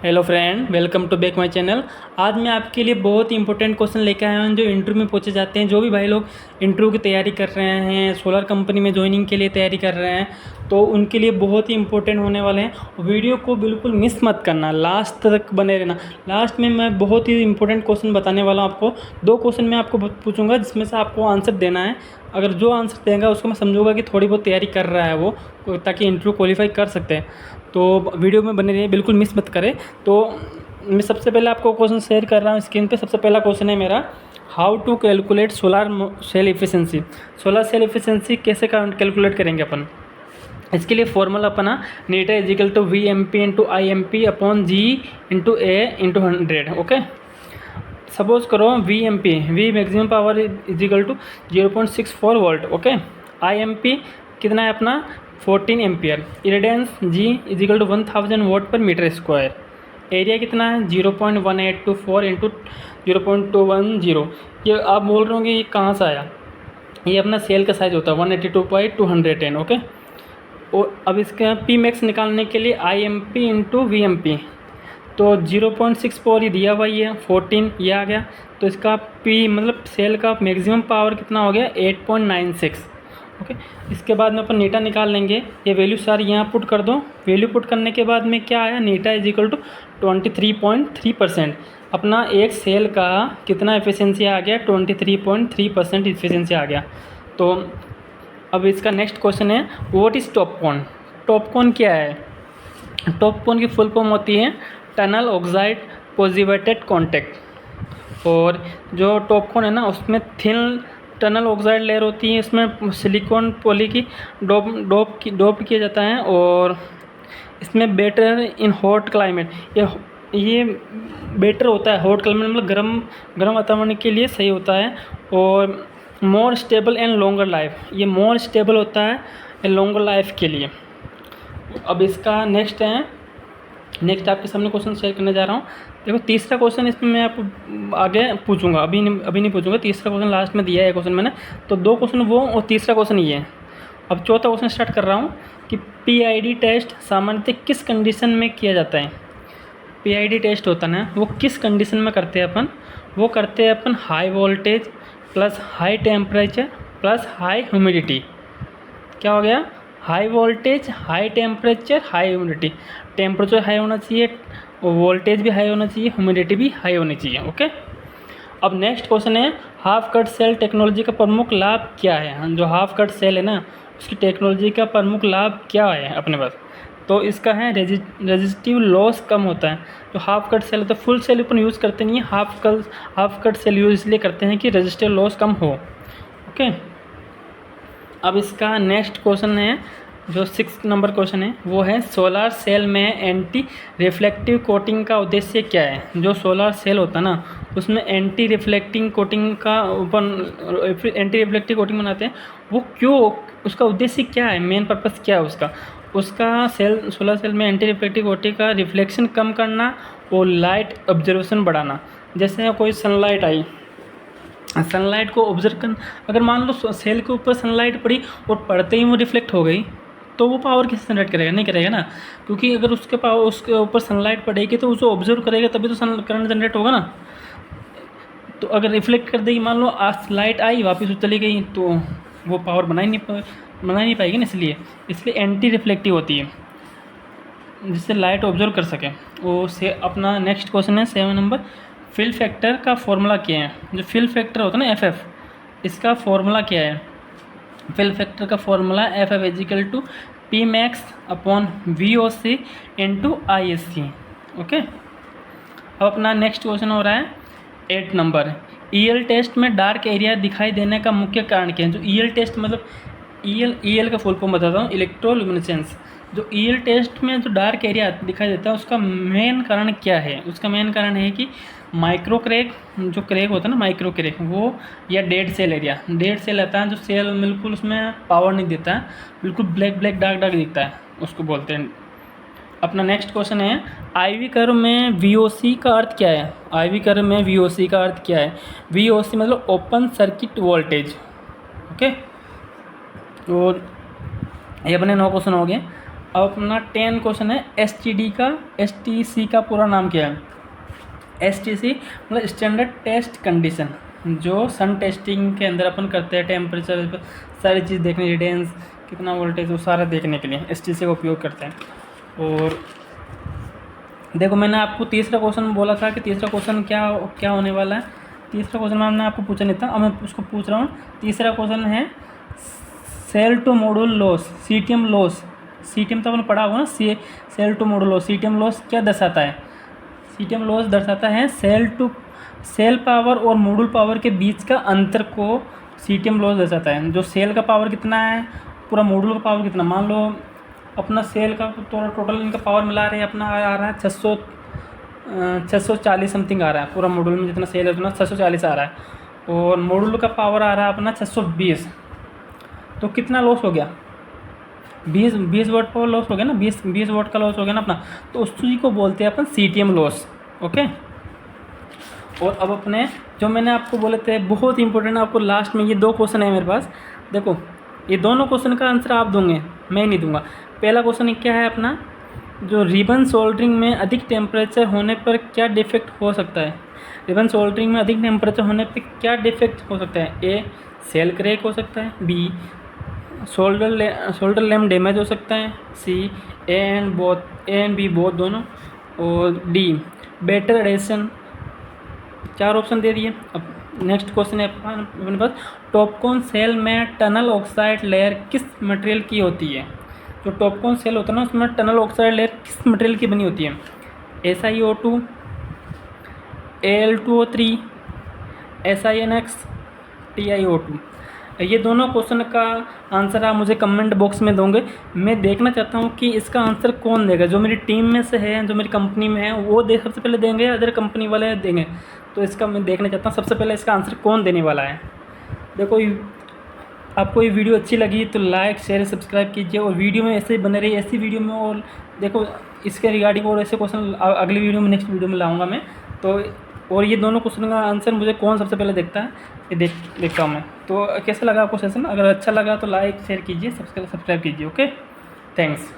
Hello friend, welcome to back my channel. आज मैं आपके लिए बहुत ही इंपॉर्टेंट क्वेश्चन लेकर आया हूँ जो इंटरव्यू में पूछे जाते हैं। जो भी भाई लोग इंटरव्यू की तैयारी कर रहे हैं, सोलर कंपनी में ज्वाइनिंग के लिए तैयारी कर रहे हैं, तो उनके लिए बहुत ही इंपॉर्टेंट होने वाले हैं। वीडियो को बिल्कुल मिस मत करना, लास्ट तक बने रहना। लास्ट में मैं बहुत ही इंपॉर्टेंट क्वेश्चन बताने वाला हूँ आपको। 2 क्वेश्चन मैं आपको पूछूंगा जिसमें से आपको आंसर देना है। अगर जो आंसर देगा उसको मैं समझूंगा कि थोड़ी बहुत तैयारी कर रहा है वो, ताकि इंटरव्यू क्वालिफाई कर सकते हैं। तो वीडियो में बने रहिए, बिल्कुल मिस मत करें। तो मैं सबसे पहले आपको क्वेश्चन शेयर कर रहा हूँ स्क्रीन पे। सबसे पहला क्वेश्चन है मेरा, how to calculate solar cell efficiency. Solar cell efficiency कैसे कैलकुलेट करेंगे अपन। इसके लिए फॉर्मूला अपना नीटा equal to V M P into I M P upon G into A into 100। Okay, suppose करो V M P, V maximum power equal to 0.64 volt. Okay, I M P कितना है अपना 14 ampere. Irradiance G equal to 1000 watt per metre square. Area कितना है 0.1824 into 0.210। ये आप बोल रहे होंगे ये कहाँ से आया। ये अपना सेल का साइज होता है 182/210। ओके, और अब इसका पी मैक्स निकालने के लिए I M P into V M P, तो 0.64 ही दिया हुआ, ये 14 ये आ गया। तो इसका पी मतलब सेल का मैक्सिमम पावर कितना हो गया 8.96। ओके, इसके बाद में अपन नीटा निकाल लेंगे। ये वैल्यू सारी यहाँ पुट कर दो। वैल्यू पुट करने के बाद में क्या आया, नीटा इज इक्वल टू 23.3%। अपना एक सेल का कितना एफिशिएंसी आ गया 23.3% एफिशिएंसी आ गया। तो अब इसका नेक्स्ट क्वेश्चन है, व्हाट इज़ टॉपकॉन। टॉपकॉन क्या है। टॉपकॉन की फुल फॉर्म होती है टनल ऑक्साइड पॉजिटिवेटेड कॉन्टैक्ट। और जो टॉपकॉन है ना उसमें थिन टनल ऑक्साइड लेयर होती है, इसमें सिलिकॉन पॉली की डोप किया जाता है। और इसमें बेटर इन हॉट क्लाइमेट, ये बेटर होता है हॉट क्लाइमेट मतलब गर्म वातावरण के लिए सही होता है। और more stable and longer life, ये मोर स्टेबल होता है लॉन्गर लाइफ के लिए। अब इसका नेक्स्ट नेक्स्ट आपके सामने क्वेश्चन शेयर करने जा रहा हूँ। देखो तीसरा क्वेश्चन इसमें मैं आपको आगे पूछूंगा, अभी नहीं पूछूंगा। तीसरा क्वेश्चन लास्ट में दिया है क्वेश्चन मैंने, तो 2 क्वेश्चन वो और तीसरा क्वेश्चन ये है। अब चौथा क्वेश्चन स्टार्ट कर रहा हूँ कि पीआईडी टेस्ट सामान्यतः किस कंडीशन में किया जाता है। पीआईडी टेस्ट होता है ना, वो किस कंडीशन में करते हैं अपन, वो करते हैं अपन high voltage plus high temperature plus high humidity. क्या हो गया, high voltage high temperature high humidity. Temperature high होना चाहिए, वोल्टेज भी हाई होना चाहिए, ह्यूमिडिटी भी हाई होनी चाहिए। ओके, अब नेक्स्ट क्वेश्चन है, हाफ कट सेल टेक्नोलॉजी का प्रमुख लाभ क्या है। जो हाफ कट सेल है ना उसकी टेक्नोलॉजी का प्रमुख लाभ क्या है अपने पास, तो इसका है रेजिस्टिव लॉस कम होता है। जो हाफ कट सेल होता है, फुल सेल अपन यूज़ करते नहीं है, हाफ कट सेल यूज़ इसलिए करते हैं कि रेजिस्टिव लॉस कम हो। ओके, अब इसका नेक्स्ट क्वेश्चन है जो 6 नंबर क्वेश्चन है, वो है सोलर सेल में एंटी रिफ्लेक्टिव कोटिंग का उद्देश्य क्या है। जो सोलर सेल होता है ना उसमें एंटी रिफ्लेक्टिंग कोटिंग का एंटी रिफ्लेक्टिव कोटिंग बनाते हैं, वो क्यों, उसका उद्देश्य क्या है, मेन पर्पस क्या है उसका सोलर सेल में एंटी रिफ्लेक्टिव कोटिंग का रिफ्लेक्शन कम करना और लाइट ऑब्जर्वेशन बढ़ाना। जैसे कोई सनलाइट आई, सनलाइट को ऑब्जर्व कर, अगर मान लो सेल के ऊपर सनलाइट पड़ी और पड़ते ही वो रिफ्लेक्ट हो गई, तो वो पावर किससे जनरेट करेगा, नहीं करेगा ना। क्योंकि अगर उसके ऊपर सनलाइट पड़ेगी तो उसे ऑब्जर्व करेगा तभी तो करंट जनरेट होगा ना। तो अगर रिफ्लेक्ट कर देगी, मान लो आज लाइट आई वापस चली गई, तो वो पावर बना ही नहीं पाएगी ना। इसलिए एंटी रिफ्लेक्टिव होती है जिससे लाइट ऑब्जर्व कर सके वो से। अपना नेक्स्ट क्वेश्चन है 7 नंबर, फिल फैक्टर का फॉर्मूला क्या है। जो फिल फैक्टर होता है ना एफ, इसका फॉर्मूला क्या है। फिल फैक्टर का formula F equal to P max upon V O C into I S C. Okay, अब अपना नेक्स्ट क्वेश्चन हो रहा है 8 नंबर, ईएल टेस्ट में डार्क एरिया दिखाई देने का मुख्य कारण क्या है। जो ईएल टेस्ट मतलब ईएल का फुल फॉर्म बताता हूँ, इलेक्ट्रोल्यूमिनेसेंस। जो ईएल टेस्ट में जो डार्क एरिया दिखाई देता है उसका मेन कारण क्या है। उसका मेन कारण है कि माइक्रो क्रैक, जो क्रैक होता है ना माइक्रो क्रैक, वो या dead cell area. Dead cell आता है जो सेल बिल्कुल उसमें पावर नहीं देता है, बिल्कुल ब्लैक डार्क दिखता है, उसको बोलते हैं। अपना नेक्स्ट क्वेश्चन है, आईवी कर्व में वीओसी का अर्थ क्या है। आईवी कर्व में वीओसी का अर्थ क्या है। वीओसी मतलब ओपन सर्किट वोल्टेज। ओके, और ये अपने 9 क्वेश्चन हो गए। अब अपना 10 क्वेश्चन है एसटीडी का, एसटीसी का पूरा नाम क्या है? एसटीसी मतलब स्टैंडर्ड टेस्ट कंडीशन, जो सन टेस्टिंग के अंदर अपन करते हैं, टेम्परेचर सारी चीज़ देखने, रेडियंस कितना वोल्टेज वो सारा देखने के लिए एसटीसी का उपयोग करते हैं। और देखो मैंने आपको तीसरा क्वेश्चन बोला था कि तीसरा क्वेश्चन क्या होने वाला है। तीसरा क्वेश्चन मैंने आपको पूछा नहीं था, अब मैं उसको पूछ रहा हूँ। तीसरा क्वेश्चन है cell to module loss, CTM loss. CTM तो आपने पढ़ा होगा ना, cell to module loss. CTM loss क्या दर्शाता है? सीटीएम लॉस दर्शाता है सेल पावर और मॉड्यूल पावर के बीच का अंतर को सीटीएम लॉस दर्शाता है। जो सेल का पावर कितना है, पूरा मॉड्यूल का पावर कितना, मान लो अपना सेल का तो टोटल इनका पावर मिला रहे हैं, अपना आ रहा है 640 समथिंग आ रहा है। पूरा मॉड्यूल में जितना सेल है उतना 640 आ रहा है, और मॉड्यूल का पावर आ रहा है अपना 620। तो कितना लॉस हो गया? 20 वाट पावर लॉस हो गया ना, 20 वाट का लॉस हो गया ना अपना। तो उस चीज़ को बोलते हैं अपन सीटीएम लॉस। ओके। और अब अपने जो मैंने आपको बोले थे बहुत इंपॉर्टेंट, आपको लास्ट में ये 2 क्वेश्चन है मेरे पास। देखो ये दोनों क्वेश्चन का आंसर आप दोगे, मैं नहीं दूंगा। पहला क्वेश्चन क्या है अपना, जो रिबन सोल्डरिंग में अधिक टेम्परेचर होने पर क्या डिफेक्ट हो सकता है? रिबन सोल्डरिंग में अधिक टेम्परेचर होने पर क्या डिफेक्ट हो सकता है? ए सेल क्रैक हो सकता है, बी शोल्डर लैम्प डैमेज हो सकता है, सी ए एंड बी बोथ दोनों, और डी बेटर एडेशन। 4 ऑप्शन दे दिए। अब नेक्स्ट क्वेश्चन है अपने पास, टॉपकॉन सेल में टनल ऑक्साइड लेयर किस मटेरियल की होती है? जो टॉपकॉन सेल होता है ना, उसमें टनल ऑक्साइड लेयर किस मटेरियल की बनी होती है? SiO2, Al2O3, SiNX, TiO2। ये दोनों क्वेश्चन का आंसर आप मुझे कमेंट बॉक्स में दोगे। मैं देखना चाहता हूँ कि इसका आंसर कौन देगा। जो मेरी टीम में से है, जो मेरी कंपनी में है, वो सबसे पहले देंगे, अदर कंपनी वाले देंगे। तो इसका मैं देखना चाहता हूँ सबसे पहले इसका आंसर कौन देने वाला है। देखो आपको ये वीडियो अच्छी लगी तो लाइक शेयर सब्सक्राइब कीजिए, और वीडियो में ऐसे ही बने रहिए, ऐसी वीडियो में। और देखो इसके रिगार्डिंग और ऐसे क्वेश्चन अगली वीडियो में, नेक्स्ट वीडियो में लाऊंगा मैं। तो और ये दोनों क्वेश्चन का आंसर मुझे कौन सबसे पहले देखता है, ये देखता हूँ मैं। तो कैसा लगा आपको सेशन? अगर अच्छा लगा तो लाइक शेयर कीजिए, सब्सक्राइब कीजिए। Okay, thanks.